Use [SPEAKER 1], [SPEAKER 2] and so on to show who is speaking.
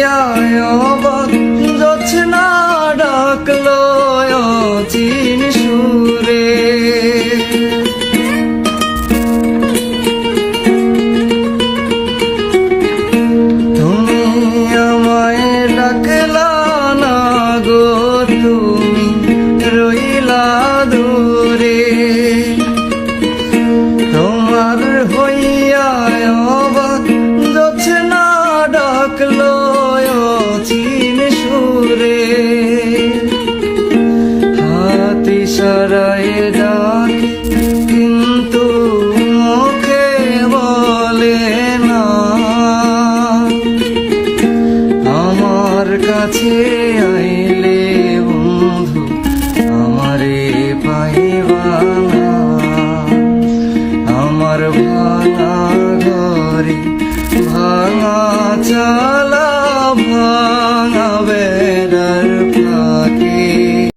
[SPEAKER 1] হইয়ায় অবাক জোছনা ডাকলো অচিন সুরে। তুমি আমায় ডাকলা না গো, তুমি রইলা দূরে। তোমার হইয়ায় অবাক জোছনা ডাকলো অচিন সুরে। হাত ইশারায় ডাকে কিন্তু মুখে বলে না, আমার কাছে আইলে বন্ধু আমারে পাইবা না। আমার ভাঙা ঘরে ভাঙা চা